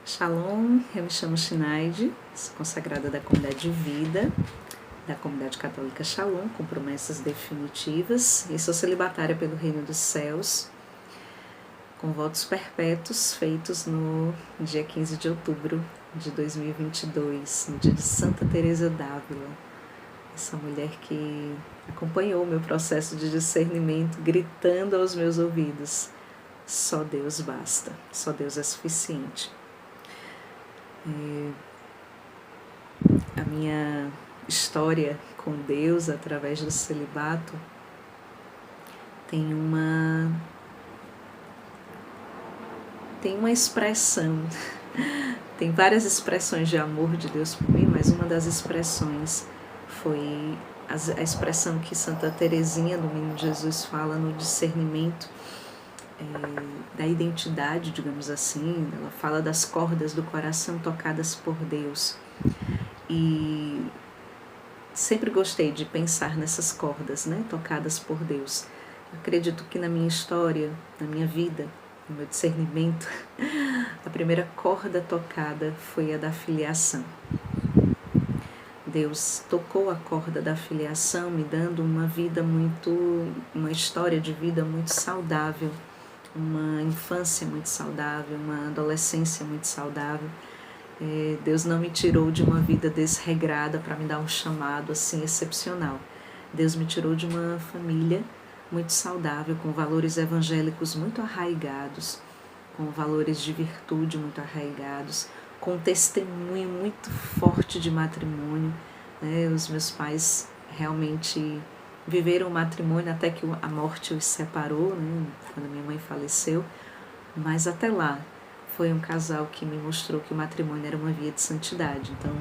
Shalom, eu me chamo Shinaide, sou consagrada da comunidade de vida, da comunidade católica Shalom, com promessas definitivas, e sou celibatária pelo Reino dos Céus, com votos perpétuos feitos no dia 15 de outubro de 2022, no dia de Santa Teresa d'Ávila, essa mulher que acompanhou o meu processo de discernimento, gritando aos meus ouvidos: só Deus basta, só Deus é suficiente. A minha história com Deus através do celibato tem uma expressão, tem várias expressões de amor de Deus por mim, mas uma das expressões foi a expressão que Santa Teresinha do Menino Jesus fala no discernimento da identidade, digamos assim. Ela fala das cordas do coração tocadas por Deus, e sempre gostei de pensar nessas cordas, né, tocadas por Deus. Acredito que na minha história, na minha vida, no meu discernimento, a primeira corda tocada foi a da filiação. Deus tocou a corda da filiação, me dando uma história de vida muito saudável, uma infância muito saudável, uma adolescência muito saudável. Deus não me tirou de uma vida desregrada para me dar um chamado assim excepcional. Deus me tirou de uma família muito saudável, com valores evangélicos muito arraigados, com valores de virtude muito arraigados, com um testemunho muito forte de matrimônio. Os meus pais realmente viveram o matrimônio até que a morte os separou, né, quando minha mãe faleceu, mas até lá foi um casal que me mostrou que o matrimônio era uma via de santidade. Então,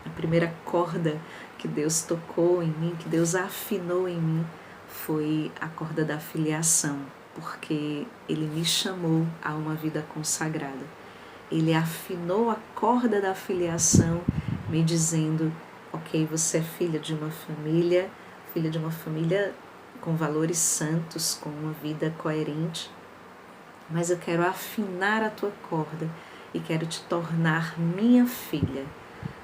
a primeira corda que Deus tocou em mim, que Deus afinou em mim, foi a corda da filiação, porque Ele me chamou a uma vida consagrada. Ele afinou a corda da filiação, me dizendo: ok, você é filha de uma família com valores santos, com uma vida coerente, mas eu quero afinar a tua corda e quero te tornar minha filha,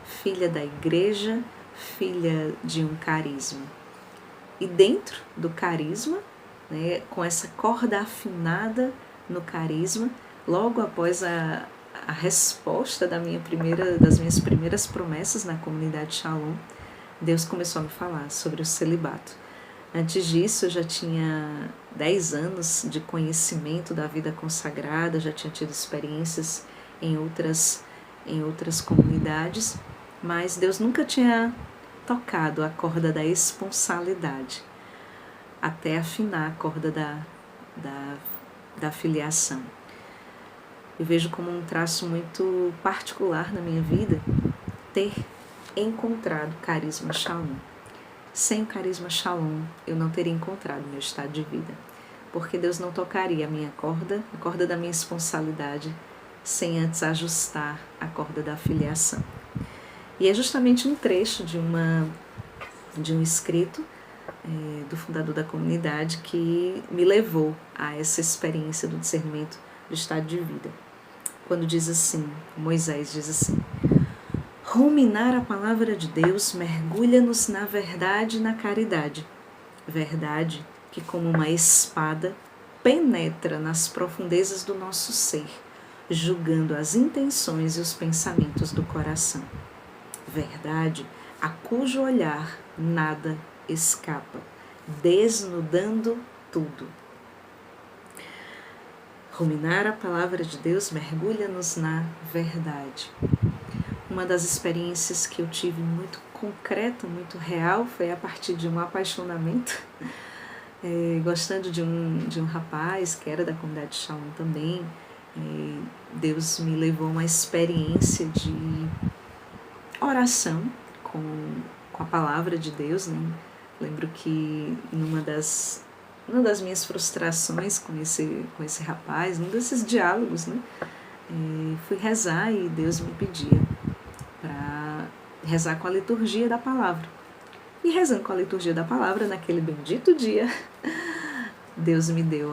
filha da igreja, filha de um carisma. E dentro do carisma, né, com essa corda afinada no carisma, logo após a resposta das minhas primeiras promessas na comunidade Shalom, Deus começou a me falar sobre o celibato. Antes disso, eu já tinha 10 anos de conhecimento da vida consagrada, já tinha tido experiências em outras comunidades, mas Deus nunca tinha tocado a corda da esponsalidade, até afinar a corda da filiação. Eu vejo como um traço muito particular na minha vida ter encontrado o carisma Shalom. Sem o carisma Shalom, eu não teria encontrado meu estado de vida, porque Deus não tocaria a corda da minha esponsalidade, sem antes ajustar a corda da filiação. E é justamente um trecho de um escrito do fundador da comunidade que me levou a essa experiência do discernimento do estado de vida. Quando diz assim, Moisés diz assim: ruminar a palavra de Deus mergulha-nos na verdade e na caridade. Verdade que, como uma espada, penetra nas profundezas do nosso ser, julgando as intenções e os pensamentos do coração. Verdade a cujo olhar nada escapa, desnudando tudo. Ruminar a palavra de Deus mergulha-nos na verdade. Uma das experiências que eu tive muito concreta, muito real, foi a partir de um apaixonamento, gostando de um rapaz que era da comunidade Shalom também. Deus me levou a uma experiência de oração com a palavra de Deus, né? Lembro que numa das minhas frustrações com esse rapaz, num desses diálogos, né, fui rezar e Deus me pedia para rezar com a liturgia da palavra. E rezando com a liturgia da palavra, naquele bendito dia, Deus me deu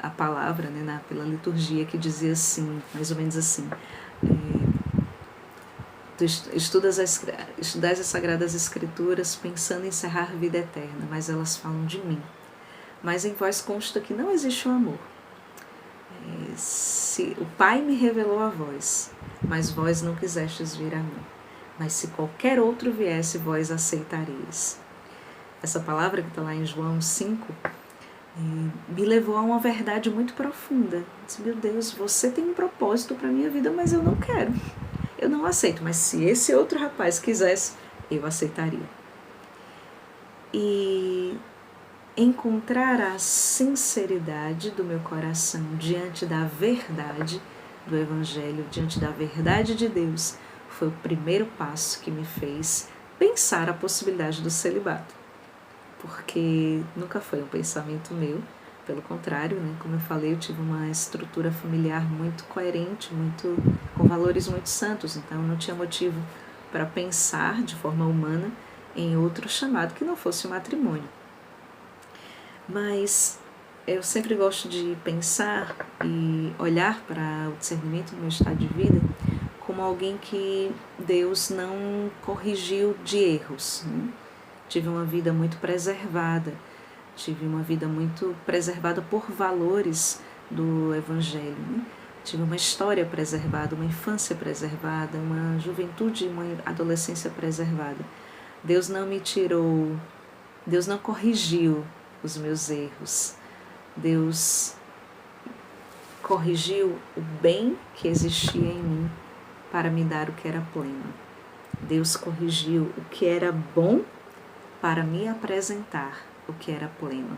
a palavra, né, pela liturgia, que dizia assim, mais ou menos assim: tu estudais as Sagradas Escrituras pensando em encerrar a vida eterna, mas elas falam de mim. Mas em vós consta que não existe o amor. Se o Pai me revelou a vós, mas vós não quisestes vir a mim. Mas se qualquer outro viesse, vós aceitareis. Essa palavra que está lá em João 5 me levou a uma verdade muito profunda. Eu disse: meu Deus, você tem um propósito para a minha vida, mas eu não quero. Eu não aceito, mas se esse outro rapaz quisesse, eu aceitaria. E encontrar a sinceridade do meu coração diante da verdade do Evangelho, diante da verdade de Deus, foi o primeiro passo que me fez pensar a possibilidade do celibato. Porque nunca foi um pensamento meu, pelo contrário, né? Como eu falei, eu tive uma estrutura familiar muito coerente, com valores muito santos, então eu não tinha motivo para pensar de forma humana em outro chamado que não fosse o matrimônio. Mas eu sempre gosto de pensar e olhar para o discernimento do meu estado de vida como alguém que Deus não corrigiu de erros, né? Tive uma vida muito preservada, tive uma vida muito preservada por valores do Evangelho, né? Tive uma história preservada, uma infância preservada, uma juventude e uma adolescência preservada. Deus não me tirou, Deus não corrigiu os meus erros. Deus corrigiu o bem que existia em mim para me dar o que era pleno. Deus corrigiu o que era bom para me apresentar o que era pleno.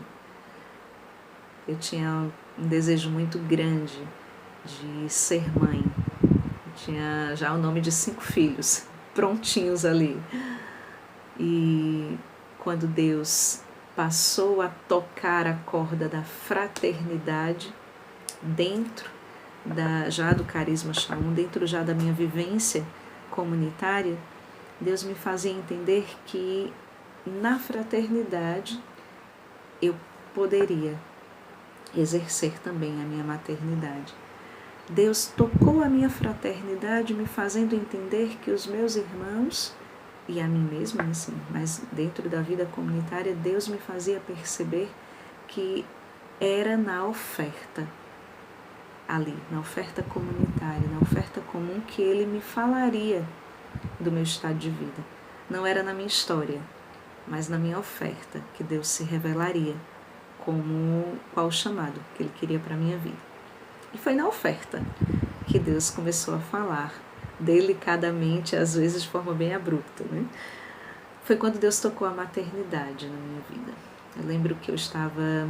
Eu tinha um desejo muito grande de ser mãe. Eu tinha já o nome de 5 filhos prontinhos ali. E quando Deus passou a tocar a corda da fraternidade dentro já do carisma Shalom, dentro já da minha vivência comunitária, Deus me fazia entender que na fraternidade eu poderia exercer também a minha maternidade. Deus tocou a minha fraternidade, me fazendo entender que os meus irmãos e a mim mesma, assim, mas dentro da vida comunitária, Deus me fazia perceber que era na oferta, ali, na oferta comunitária, na oferta comum, que Ele me falaria do meu estado de vida. Não era na minha história, mas na minha oferta, que Deus se revelaria como qual o chamado que Ele queria para a minha vida. E foi na oferta que Deus começou a falar, delicadamente, às vezes de forma bem abrupta, né? Foi quando Deus tocou a maternidade na minha vida. Eu lembro que eu estava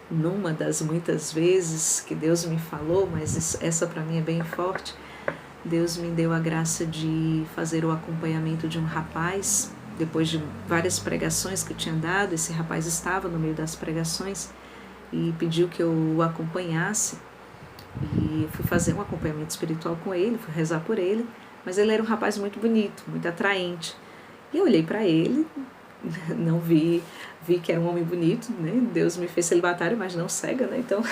numa das muitas vezes que Deus me falou, mas essa para mim é bem forte. Deus me deu a graça de fazer o acompanhamento de um rapaz. Depois de várias pregações que eu tinha dado, esse rapaz estava no meio das pregações e pediu que eu o acompanhasse. E fui fazer um acompanhamento espiritual com ele, fui rezar por ele, mas ele era um rapaz muito bonito, muito atraente. E eu olhei para ele, não vi que era um homem bonito, né? Deus me fez celibatário, mas não cega, né? Então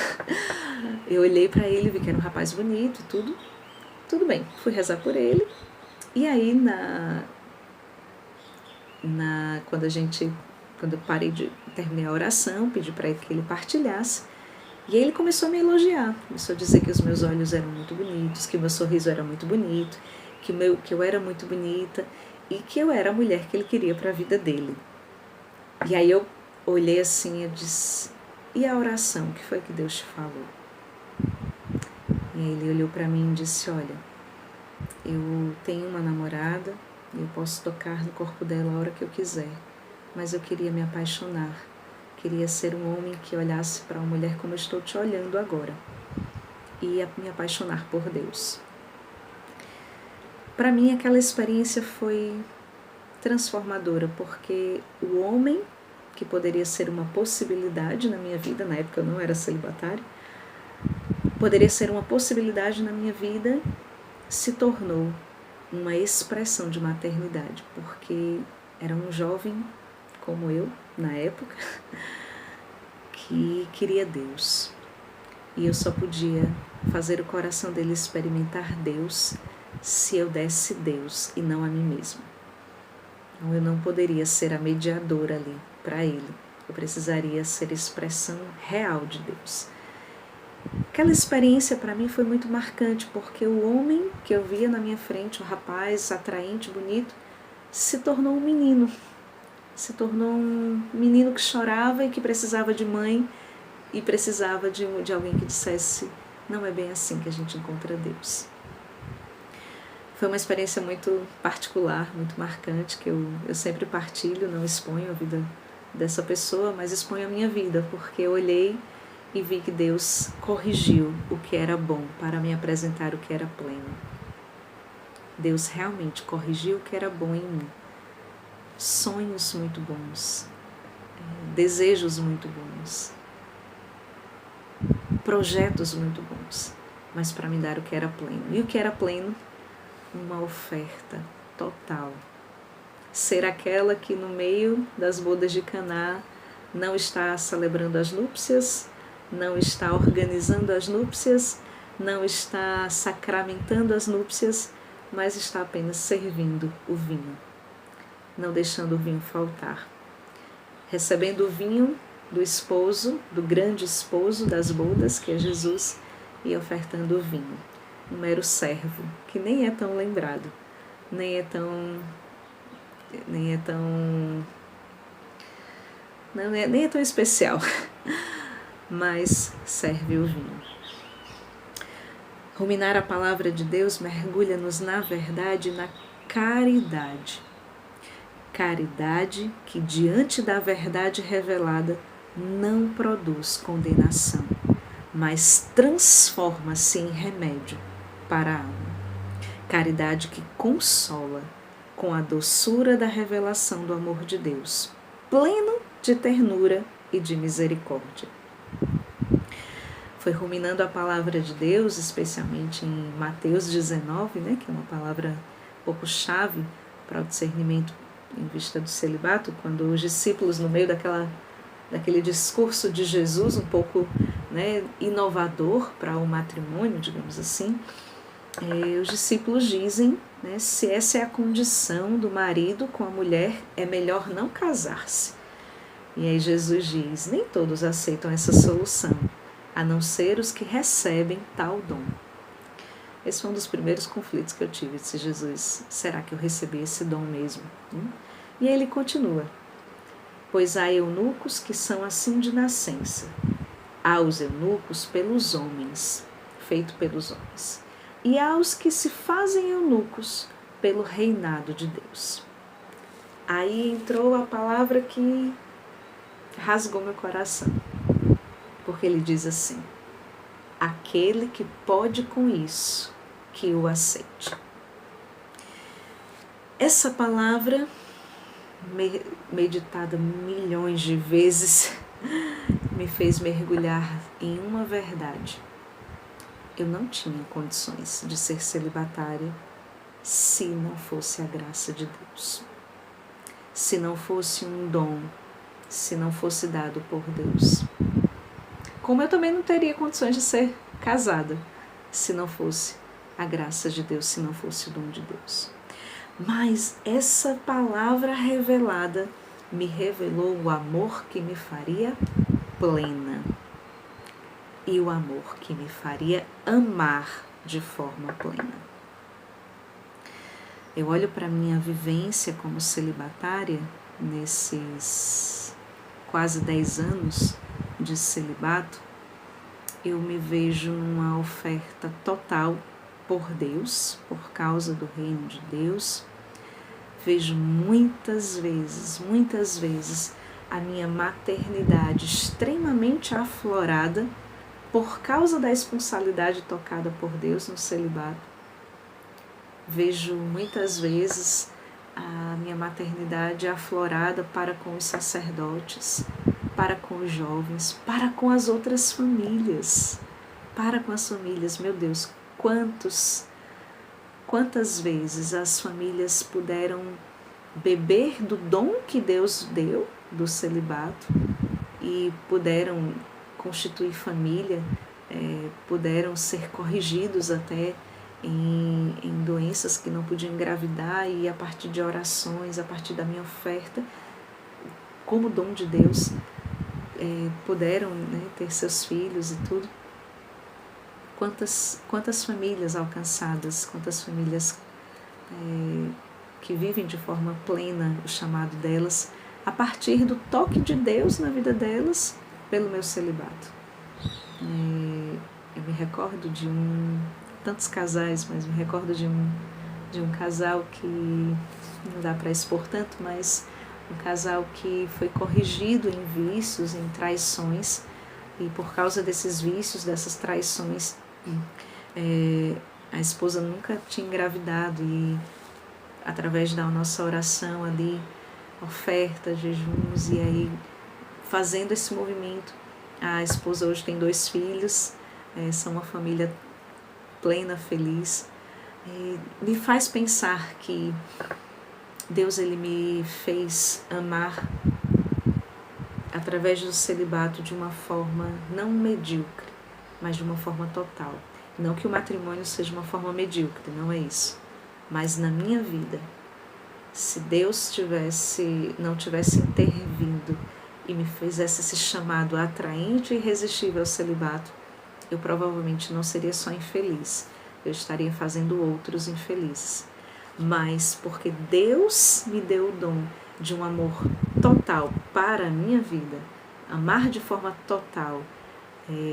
eu olhei para ele, vi que era um rapaz bonito, tudo bem. Fui rezar por ele. E aí quando eu terminei a oração, pedi para ele que ele partilhasse. E aí ele começou a me elogiar, começou a dizer que os meus olhos eram muito bonitos, que o meu sorriso era muito bonito, que eu era muito bonita e que eu era a mulher que ele queria para a vida dele. E aí eu olhei assim e disse: e a oração? O que foi que Deus te falou? E aí ele olhou para mim e disse: olha, eu tenho uma namorada e eu posso tocar no corpo dela a hora que eu quiser, mas eu queria me apaixonar. Queria ser um homem que olhasse para uma mulher como eu estou te olhando agora e me apaixonar por Deus. Para mim aquela experiência foi transformadora, porque o homem que poderia ser uma possibilidade na minha vida, na época eu não era celibatário, poderia ser uma possibilidade na minha vida, se tornou uma expressão de maternidade, porque era um jovem como eu, na época, que queria Deus. E eu só podia fazer o coração dele experimentar Deus se eu desse Deus e não a mim mesma. Então eu não poderia ser a mediadora ali para ele. Eu precisaria ser a expressão real de Deus. Aquela experiência para mim foi muito marcante, porque o homem que eu via na minha frente, o rapaz atraente, bonito, se tornou um menino. Se tornou um menino que chorava e que precisava de mãe e precisava de alguém que dissesse: não é bem assim que a gente encontra Deus. Foi uma experiência muito particular, muito marcante, que eu sempre partilho, não exponho a vida dessa pessoa, mas exponho a minha vida, porque eu olhei e vi que Deus corrigiu o que era bom para me apresentar o que era pleno. Deus realmente corrigiu o que era bom em mim. Sonhos muito bons, desejos muito bons, projetos muito bons, mas para me dar o que era pleno. E o que era pleno? Uma oferta total. Ser aquela que no meio das bodas de Caná não está celebrando as núpcias, não está organizando as núpcias, não está sacramentando as núpcias, mas está apenas servindo o vinho, não deixando o vinho faltar. Recebendo o vinho do esposo, do grande esposo das bodas, que é Jesus, e ofertando o vinho. Um mero servo, que nem é tão lembrado, nem é tão especial, mas serve o vinho. Ruminar a palavra de Deus mergulha-nos na verdade e na caridade. Caridade que, diante da verdade revelada, não produz condenação, mas transforma-se em remédio para a alma. Caridade que consola com a doçura da revelação do amor de Deus, pleno de ternura e de misericórdia. Foi ruminando a palavra de Deus, especialmente em Mateus 19, que é uma palavra um pouco chave para o discernimento em vista do celibato, quando os discípulos, no meio daquele discurso de Jesus, um pouco inovador para o matrimônio, digamos assim, os discípulos dizem, se essa é a condição do marido com a mulher, é melhor não casar-se. E aí Jesus diz: nem todos aceitam essa solução, a não ser os que recebem tal dom. Esse foi um dos primeiros conflitos que eu tive. Eu disse: Jesus, será que eu recebi esse dom mesmo? E aí ele continua: pois há eunucos que são assim de nascença. Há os eunucos pelos homens, feito pelos homens. E há os que se fazem eunucos pelo reinado de Deus. Aí entrou a palavra que rasgou meu coração. Porque ele diz assim: aquele que pode com isso, que o aceite. Essa palavra, meditada milhões de vezes, me fez mergulhar em uma verdade. Eu não tinha condições de ser celibatária se não fosse a graça de Deus. Se não fosse um dom, se não fosse dado por Deus. Como eu também não teria condições de ser casada se não fosse a graça de Deus, se não fosse o dom de Deus. Mas essa palavra revelada me revelou o amor que me faria plena e o amor que me faria amar de forma plena. Eu olho para a minha vivência como celibatária nesses quase 10 anos de celibato. Eu me vejo numa oferta total por Deus, por causa do reino de Deus. Vejo muitas vezes a minha maternidade extremamente aflorada por causa da esponsalidade tocada por Deus no celibato. Vejo muitas vezes a minha maternidade aflorada para com os sacerdotes, para com os jovens, para com as outras famílias, para com as famílias. Meu Deus, quantas vezes as famílias puderam beber do dom que Deus deu, do celibato, e puderam constituir família puderam ser corrigidos até em doenças que não podiam engravidar, e a partir de orações, a partir da minha oferta, como dom de Deus, puderam, né, ter seus filhos e tudo. Quantas famílias alcançadas, quantas famílias que vivem de forma plena o chamado delas, a partir do toque de Deus na vida delas, pelo meu celibato. Eu me recordo de tantos casais, mas me recordo de um casal que, não dá para expor tanto, mas um casal que foi corrigido em vícios, em traições, e por causa desses vícios, dessas traições, a esposa nunca tinha engravidado, e através da nossa oração ali, oferta, jejuns, e aí fazendo esse movimento, a esposa hoje tem 2 filhos, são uma família plena, feliz. Me faz pensar que Deus, ele me fez amar através do celibato de uma forma não medíocre, mas de uma forma total. Não que o matrimônio seja uma forma medíocre, não é isso. Mas na minha vida, se Deus não tivesse intervindo e me fizesse esse chamado atraente e irresistível ao celibato, eu provavelmente não seria só infeliz, eu estaria fazendo outros infelizes. Mas porque Deus me deu o dom de um amor total para a minha vida, amar de forma total,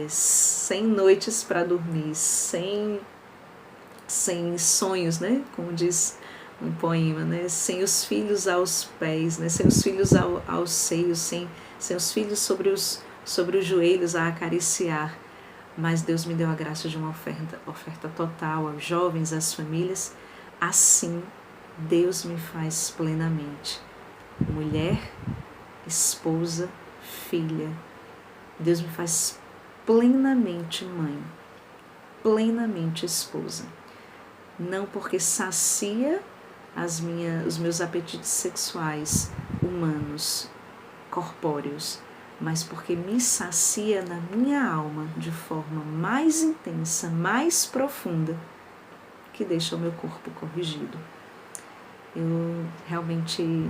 sem noites para dormir, sem sonhos, né? Como diz um poema, né? Sem os filhos aos pés, né? Sem os filhos aos seios, sem os filhos sobre os joelhos a acariciar. Mas Deus me deu a graça de uma oferta total aos jovens, às famílias. Assim, Deus me faz plenamente mulher, esposa, filha. Deus me faz plenamente mãe, plenamente esposa. Não porque sacia os meus apetites sexuais humanos, corpóreos, mas porque me sacia na minha alma de forma mais intensa, mais profunda, que deixa o meu corpo corrigido. Eu realmente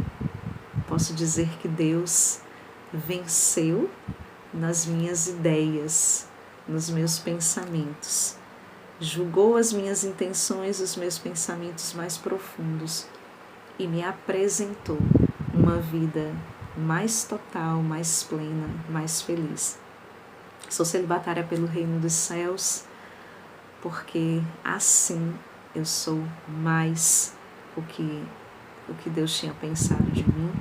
posso dizer que Deus venceu nas minhas ideias, nos meus pensamentos, julgou as minhas intenções, os meus pensamentos mais profundos e me apresentou uma vida mais total, mais plena, mais feliz. Sou celibatária pelo reino dos céus, porque assim eu sou mais o que Deus tinha pensado de mim.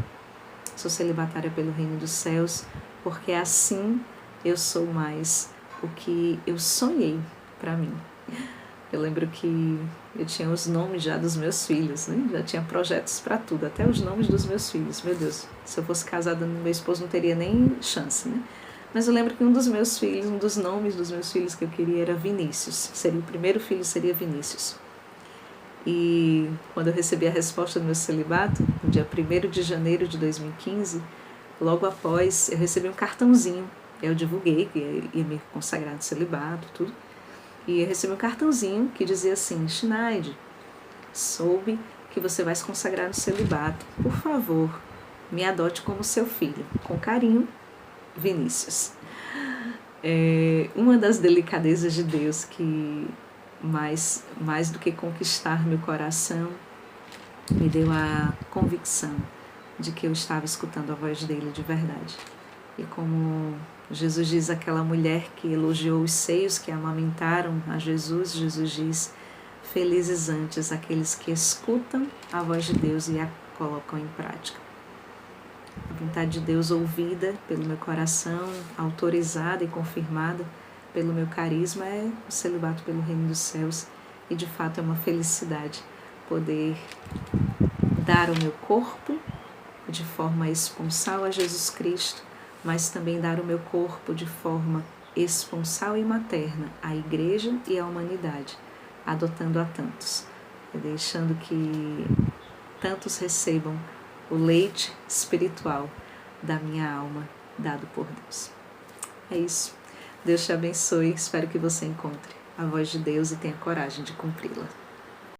Sou celibatária pelo reino dos céus, porque assim eu sou mais o que eu sonhei para mim. Eu lembro que eu tinha os nomes já dos meus filhos, né? Já tinha projetos para tudo, até os nomes dos meus filhos. Meu Deus, se eu fosse casada, meu esposo não teria nem chance, né? Mas eu lembro que um dos nomes dos meus filhos que eu queria era Vinícius. O primeiro filho seria Vinícius. E quando eu recebi a resposta do meu celibato, no dia 1º de janeiro de 2015, logo após, eu recebi um cartãozinho. Eu divulguei que ia me consagrar no celibato, tudo. E eu recebi um cartãozinho que dizia assim: Schneide, soube que você vai se consagrar no celibato. Por favor, me adote como seu filho. Com carinho, Vinícius. Uma das delicadezas de Deus que mais do que conquistar meu coração, me deu a convicção de que eu estava escutando a voz dele de verdade. E como Jesus diz àquela mulher que elogiou os seios que amamentaram a Jesus, Jesus diz: felizes antes aqueles que escutam a voz de Deus e a colocam em prática. A vontade de Deus ouvida pelo meu coração, autorizada e confirmada pelo meu carisma, é o celibato pelo reino dos céus. E de fato é uma felicidade poder dar o meu corpo de forma esponsal a Jesus Cristo, mas também dar o meu corpo de forma esponsal e materna à igreja e à humanidade, adotando a tantos, deixando que tantos recebam o leite espiritual da minha alma dado por Deus. É isso. Deus te abençoe, espero que você encontre a voz de Deus e tenha coragem de cumpri-la.